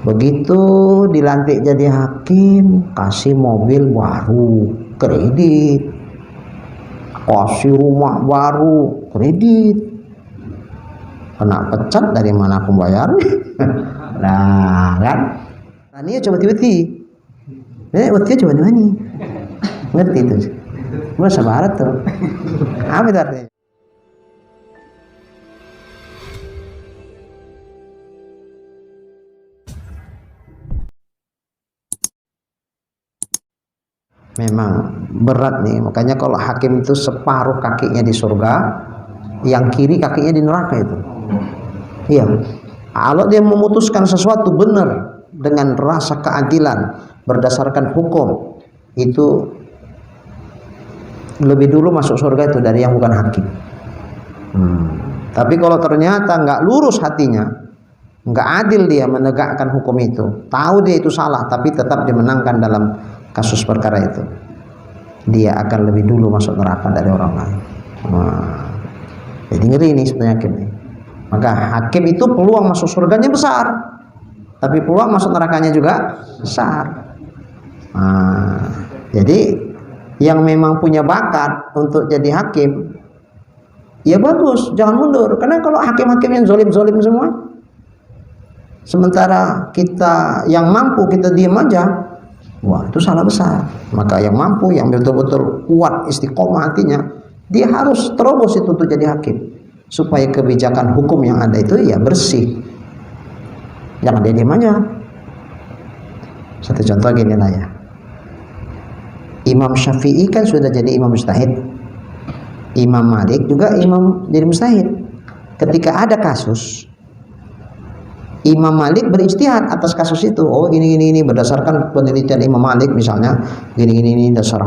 Begitu dilantik jadi hakim, kasih mobil baru, kredit. Kasih rumah baru, kredit. Kena pecat, dari mana aku bayar? Nah kan, ini coba tiba-tiba waktu coba dimana? Ngerti itu bahasa barat tuh. Apa itu artinya? Memang berat nih, makanya kalau hakim itu separuh kakinya di surga, yang kiri kakinya di neraka itu. Iya, kalau dia memutuskan sesuatu benar dengan rasa keadilan berdasarkan hukum, itu lebih dulu masuk surga itu dari yang bukan hakim. Tapi kalau ternyata nggak lurus hatinya, nggak adil dia menegakkan hukum itu, tahu dia itu salah tapi tetap dimenangkan dalam kasus perkara itu, dia akan lebih dulu masuk neraka dari orang lain. Jadi ngeri ini sebenarnya hakim ini. Maka hakim itu peluang masuk surganya besar, tapi peluang masuk nerakanya juga besar. Jadi yang memang punya bakat untuk jadi hakim, ya bagus, jangan mundur. Karena kalau hakim-hakim yang zolim-zolim semua, sementara kita yang mampu kita diam aja, wah itu salah besar. Maka yang mampu, yang betul-betul kuat istiqomah hatinya, dia harus terobos itu untuk jadi hakim, supaya kebijakan hukum yang ada itu ya bersih. Jangan dia diam aja. Satu contoh gini lah ya, Imam Syafi'i kan sudah jadi imam mujtahid, Imam Malik juga imam jadi mujtahid. Ketika ada kasus, Imam Malik berijtihad atas kasus itu. Oh ini berdasarkan penelitian Imam Malik misalnya, gini dasar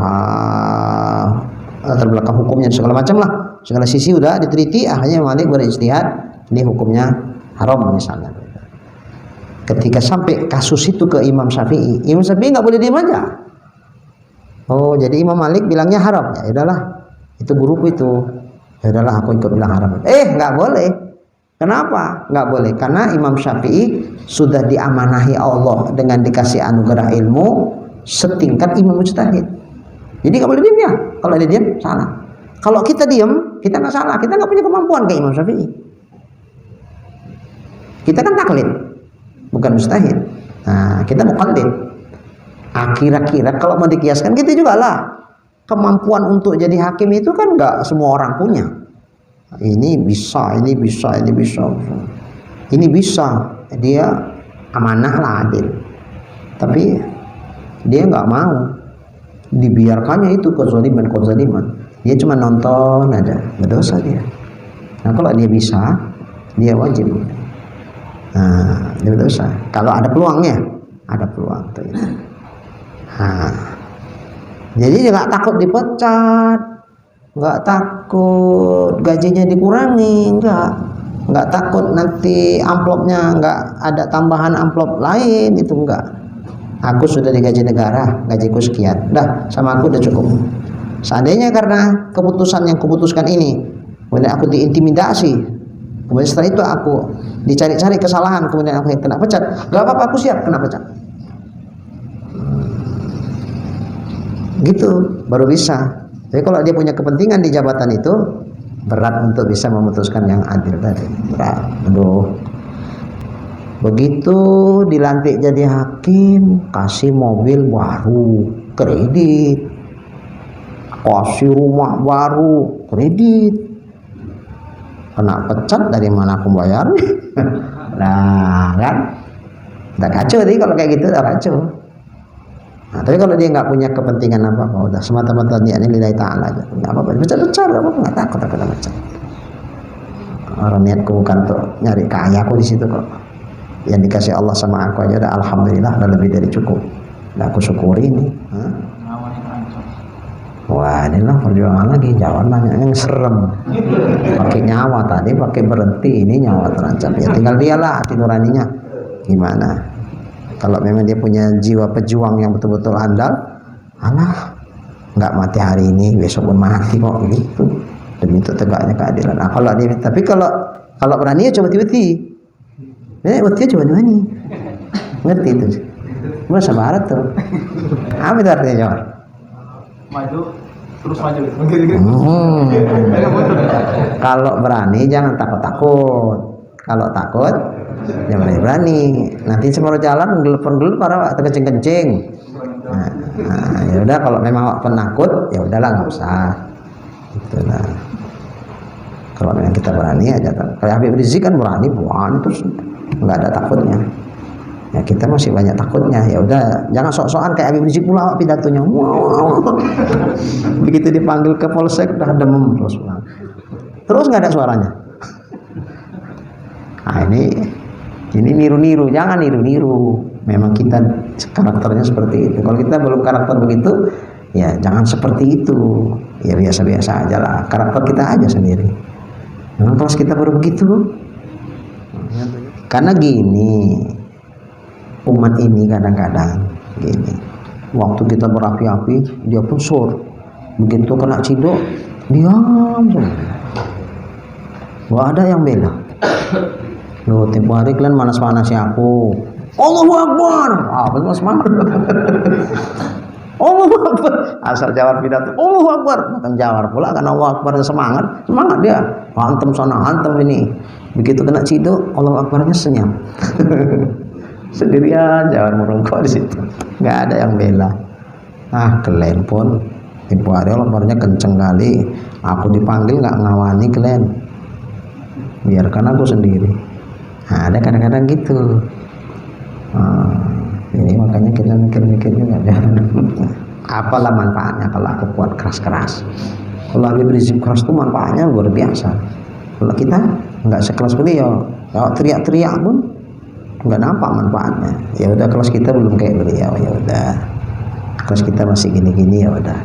latar belakang hukumnya segala macam lah, segala sisi udah diteliti. Akhirnya Malik berijtihad, ini hukumnya haram misalnya. Ketika sampai kasus itu ke Imam Syafi'i, Imam Syafi'i nggak boleh diam aja. Oh jadi Imam Malik bilangnya haram, ya udahlah, itu guruku itu, ya udahlah aku ikut bilang haram. Nggak boleh. Kenapa nggak boleh? Karena Imam Syafi'i sudah diamanahi Allah dengan dikasih anugerah ilmu setingkat imam mujtahid. Jadi nggak boleh diam ya. Kalau dia diam salah. Kalau kita diam, kita nggak salah. Kita nggak punya kemampuan kayak Imam Syafi'i. Kita kan taklid, bukan mujtahid. Nah, kita muqallid. Kira-kira kalau mau dikiaskan gitu juga lah. Kemampuan untuk jadi hakim itu kan nggak semua orang punya. Ini bisa. Ini bisa, dia amanah lah, adil. Tapi dia nggak mau, dibiarkannya itu kezaliman. Dia cuma nonton aja, berdosa dia. Nah kalau dia bisa, dia wajib. Nah dia berdosa. Kalau ada peluangnya, ada peluang. Jadi dia nggak takut dipecat, nggak takut gajinya dikurangi, nggak takut nanti amplopnya nggak ada tambahan amplop lain, itu enggak. Aku sudah digaji negara, gajiku sekian, dah sama aku udah cukup. Seandainya karena keputusan yang kuputuskan ini, kemudian aku diintimidasi, kemudian setelah itu aku dicari-cari kesalahan, kemudian aku kena pecat, nggak apa-apa, aku siap kena pecat. Gitu baru bisa. Jadi kalau dia punya kepentingan di jabatan itu, berat untuk bisa memutuskan yang adil tadi. Berat. Begitu dilantik jadi hakim, kasih mobil baru, kredit. Kasih rumah baru, kredit. Kena pecat, dari mana aku bayar? Nah kan, udah kacau tadi kalau kayak gitu, udah kacau. Nah, tapi kalau dia nggak punya kepentingan apa-apa, udah semata-mata niatnya lillahi ta'ala aja, nggak apa-apa, pecat-pecat, nggak takut aku pecat. Orang niatku bukan untuk nyari kaya, aku di situ kok. Yang dikasih Allah sama aku aja udah alhamdulillah, udah lebih dari cukup. Udah aku syukuri ini. Wah inilah perjuangan lagi, jalan banyak yang serem. Pakai nyawa tadi, pakai berhenti, ini nyawa terancam. Ya tinggal dialah hati nuraninya gimana. Kalau memang dia punya jiwa pejuang yang betul-betul andal, alah, nggak mati hari ini, besok pun mati kok, gitu. Demi itu tegaknya keadilan. Nah, kalau dia, tapi kalau berani ya coba tiba-tiba, coba dimana? Ngerti itu? Bahasa Barat tuh. Apa itu artinya Jawar? Maju terus maju. Kalau berani jangan takut-takut. Kalau takut jangan berani. Nanti separuh jalan gelap-gelap para terkencing-kencing. Nah, ya udah kalau memang penakut ya udahlah nggak usah. Itulah. Kalau memang kita berani aja. Kayak Habib Rizik kan berani terus nggak ada takutnya. Ya kita masih banyak takutnya. Ya udah jangan sok-sokan kayak Habib Rizik pula pidatonya. Begitu dipanggil ke polsek udah demam terus pulang. Terus nggak ada suaranya. Nah ini niru-niru, jangan niru-niru. Memang kita karakternya seperti itu. Kalau kita belum karakter begitu, ya jangan seperti itu. Ya biasa-biasa aja lah. Karakter kita aja sendiri. Nah, kalau kita baru begitu, karena gini, umat ini kadang-kadang gini. Waktu kita berapi-api, dia pun sur. Begitu kena ciduk, diam semua. Gak ada yang bela. Loh, tempo hari kalian manas-manasi aku. Allahu Akbar. Betul semangat. Allahu Akbar. Asal Jawar pidato. Allahu Akbar. Datang Jawar pula karena Allahu Akbar semangat dia. Hantem sana, hantem ini. Begitu kena ciduk, Allahu Akbarnya senyum. Sendirian Jawar merungkuk di situ. Enggak ada yang bela. Kalian pun tempo hari Allahu Akbarnya kenceng kali. Aku dipanggil enggak ngawani kalian. Biarkan aku sendiri. Ada kadang-kadang gitu. Ini makanya kita mikir-mikir juga. Apalah manfaatnya kalau aku kuat keras-keras. Kalau Habib Rizik keras itu manfaatnya luar biasa. Kalau kita nggak sekelas beliau, kalau teriak-teriak pun nggak nampak manfaatnya. Ya udah kelas kita belum kayak beliau, ya udah. Kelas kita masih gini-gini ya udah.